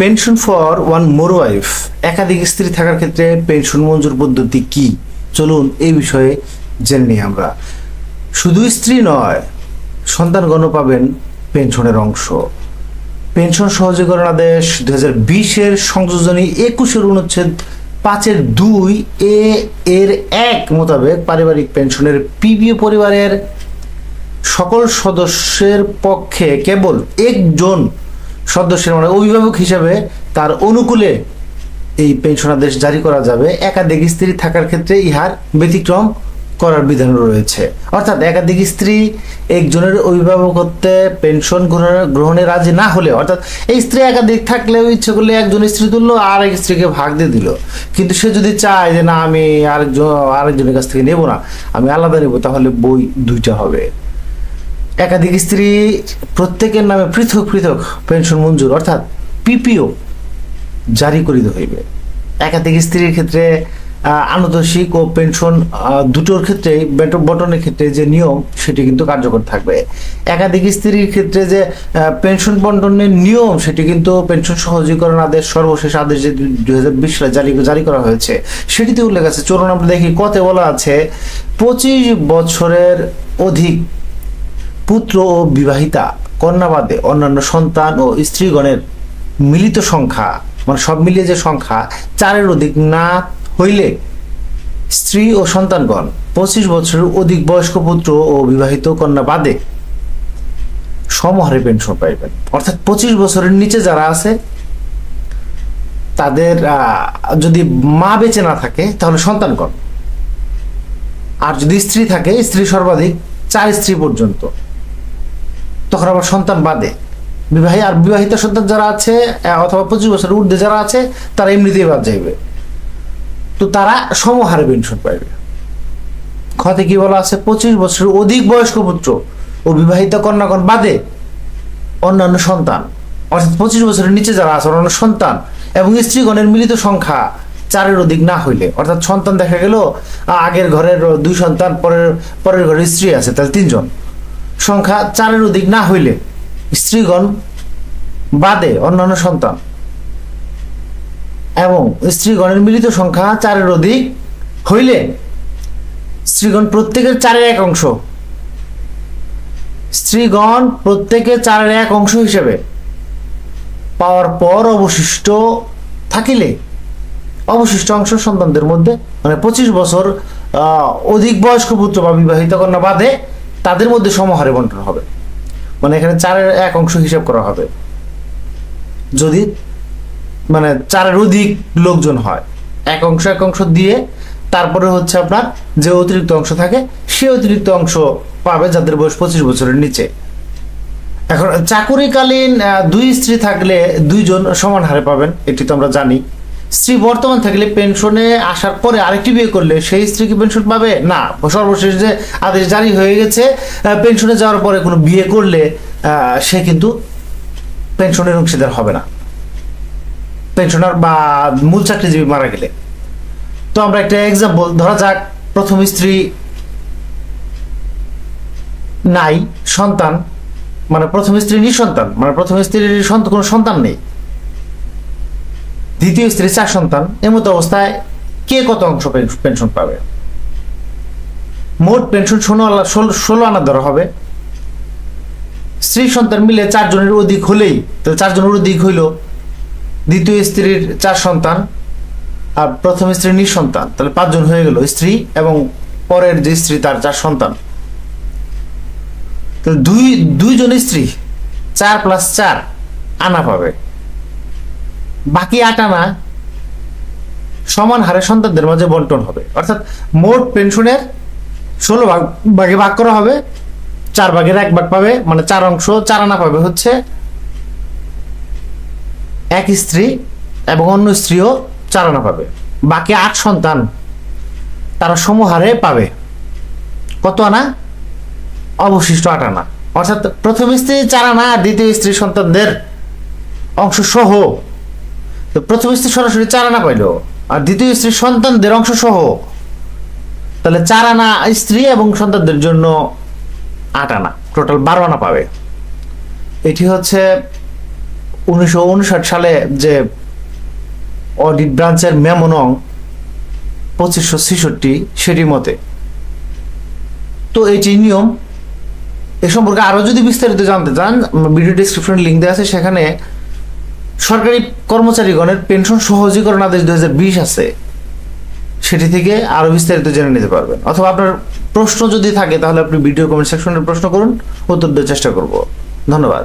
Pension for one more wife, একাধিক স্ত্রী থাকার ক্ষেত্রে পেনশন মঞ্জুর পদ্ধতি কি? চলুন এই বিষয়ে জেনে নিই আমরা। শুধু স্ত্রী নয়, সন্তানগণ পাবেন পেনশনের অংশ। পেনশন সহজীকরণ আদেশ 2020-এর সংযোজনী 21-এর অনুচ্ছেদ 5-2 এর 1 মোতাবেক পারিবারিক পেনশনের পিপিও পরিবারের সকল সদস্যের পক্ষে কেবল একজন সদস্যের মানে অভিভাবক হিসেবে তার অনুকূলে এই পেনশন আদেশ জারি করা যাবে। একাধিক স্ত্রী থাকার ক্ষেত্রে ইহার ব্যতিক্রম করার বিধান রয়েছে। অর্থাৎ একাধিক স্ত্রী একজনের অভিভাবকত্বে পেনশন গ্রহণে রাজি না হলে, অর্থাৎ এই স্ত্রী একাধিক থাকলেও ইচ্ছে করলে একজন স্ত্রী তুললো আর এক স্ত্রীকে ভাগ দিয়ে দিল, কিন্তু সে যদি চায় যে না আমি আরেকজনের কাছ থেকে নেব না, আমি আলাদা নেব, তাহলে বই দুইটা হবে। একাধিক স্ত্রী প্রত্যেকের নামে পৃথক পৃথক পেনশন মঞ্জুর অর্থাৎ পিপিও জারি করিতে হইবে। একাধিক স্ত্রীর ক্ষেত্রে আনুতোষিক ও পেনশন দুটোর ক্ষেত্রে বটনের ক্ষেত্রে যে নিয়ম সেটি কিন্তু কার্যকর থাকবে। একাধিক স্ত্রীর ক্ষেত্রে যে পেনশন বন্টনের নিয়ম সেটি কিন্তু পেনশন সহজীকরণ আদেশ সর্বশেষ আদেশ যে 2020 সালে জারি করা হয়েছে সেটিতে উল্লেখ আছে। চলুন আমরা দেখি কতে বলা আছে, 25 বছরের অধিক পুত্র ও বিবাহিতা কন্যা বাদে অন্যান্য সন্তান ও স্ত্রীগণের মিলিত সংখ্যা, মানে সব মিলিয়ে যে সংখ্যা 4-এর অধিক না হইলে স্ত্রী ও সন্তানগণ 25 বছরের অধিক বয়স্ক পুত্র ও বিবাহিত কন্যা বাদে সমহারে পেনশন পাইবেন। অর্থাৎ 25 বছরের নিচে যারা আছে তাদের যদি মা বেঁচে না থাকে তাহলে সন্তানগণ, আর যদি স্ত্রী থাকে স্ত্রী সর্বাধিক 4 স্ত্রী পর্যন্ত, তখন আবার সন্তান বাদে বিবাহিত সন্তান যারা আছে অথবা 25 বছরের ঊর্ধ্বে যারা আছে তারা এমনিতেই বাদ যাইবে, তো তারা সমহারে পেনশন পাইবে। খতে কি বলা আছে, 25 বছরের অধিক বয়স্ক পুত্র ও বিবাহিত কন্যাগণ বাদে অন্যান্য সন্তান, অর্থাৎ 25 বছরের নিচে যারা আছে অন্যান্য সন্তান এবং স্ত্রীগণের মিলিত সংখ্যা 4-এর অধিক না হইলে, অর্থাৎ সন্তান দেখা গেল আগের ঘরের 2 সন্তান, পরের ঘরের স্ত্রী আছে তাহলে 3 জন, সংখ্যা 4-এর অধিক না হইলে স্ত্রীগণ বাদে অন্যান্য সন্তান এবং স্ত্রীগণের মিলিত সংখ্যা 4-এর অধিক হইলে স্ত্রীগণ প্রত্যেকের 4-এর 1 অংশ, স্ত্রীগণ প্রত্যেকের 4-এর 1 অংশ হিসেবে পাওয়ার পর অবশিষ্ট থাকিলে অবশিষ্ট অংশ সন্তানদের মধ্যে, মানে 25 বছর অধিক বয়স্ক পুত্র বা বিবাহিত কন্যা বাদে তাদের মধ্যে সমহারে বন্টন হবে। মানে এখানে 4-এর 1 অংশ হিসাব করা হবে। যদি মানে 4-এর অধিক লোকজন হয়, 1 অংশ দিয়ে তারপরে হচ্ছে আপনার যে অতিরিক্ত অংশ থাকে সে অতিরিক্ত অংশ পাবে যাদের বয়স 25 বছরের নিচে। এখন চাকুরিকালীন 2 স্ত্রী থাকলে 2 জন সমান হারে পাবেন, এটি তো আমরা জানি। স্ত্রী বর্তমান থাকলে পেনশনে আসার পরে আরেকটি বিয়ে করলে সেই স্ত্রী কি পেনশন পাবে না? সর্বশেষ যে আদেশ জারি হয়ে গেছে, পেনশনে যাওয়ার পরে কোনো বিয়ে করলে সে কিন্তু পেনশনের অংশীদার হবে না, পেনশনার বা মূল চাকরিজীবী মারা গেলে। তো আমরা একটা এক্সাম্পল ধরা যাক, প্রথম স্ত্রী নাই, সন্তান মানে প্রথম স্ত্রী নিঃসন্তান, মানে প্রথম স্ত্রীর কোনো সন্তান নেই, দ্বিতীয় স্ত্রী 4 সন্তান, এমত অবস্থায় কে কত অংশ পেনশন পাবে? মোট পেনশন 16 আনা ধরা হবে। স্ত্রী সন্তান মিলে 4 জনের অধিক হলেই, তো 4 জনের অধিক হইল দ্বিতীয় স্ত্রীর 4 সন্তান আর প্রথম স্ত্রীর নিঃসন্তান, তাহলে 5 জন হয়ে গেল স্ত্রী এবং পরের যে স্ত্রী তার 4 সন্তান, তাহলে 2 জন স্ত্রী 4 + 4 আনা পাবে। বাকি 8 আনা সমান হারে সন্তানদের মাঝে বন্টন হবে। অর্থাৎ মোট পেনশনের 16 ভাগে ভাগ করা হবে, 4 ভাগের 1 ভাগ পাবে, মানে 4 অংশ 4 আনা পাবে হচ্ছে এক স্ত্রী এবং অন্য স্ত্রীও 4 আনা পাবে। বাকি 8 সন্তান তারা সমহারে পাবে কত আনা? অবশিষ্ট 8 আনা। অর্থাৎ প্রথম স্ত্রী 4 আনা আর দ্বিতীয় স্ত্রী সন্তানদের অংশ সহ, তো প্রথম স্ত্রী সরাসরি 4 আনা পাইল আর দ্বিতীয় স্ত্রী সন্তানদের অংশ সহ, তাহলে 4 আনা স্ত্রী এবং সন্তানদের জন্য 8 আনা, টোটাল 12 আনা পাবে। এটি হচ্ছে 1959 সালে যে অডিট ব্রাঞ্চের মেমো নং 2566 সেটি মতে। তো এটি নিয়ম। এ সম্পর্কে আরো যদি বিস্তারিত জানতে চান, ভিডিও ডেসক্রিপশনে লিঙ্ক দেওয়া আছে, সেখানে সরকারি কর্মচারীগণের পেনশন সহজীকরণ আদেশ 2020 আছে, সেটি থেকে আরো বিস্তারিত জেনে নিতে পারবেন। অথবা আপনার প্রশ্ন যদি থাকে তাহলে আপনি ভিডিও কমেন্ট সেকশনে প্রশ্ন করুন, উত্তর দেওয়ার চেষ্টা করব। ধন্যবাদ।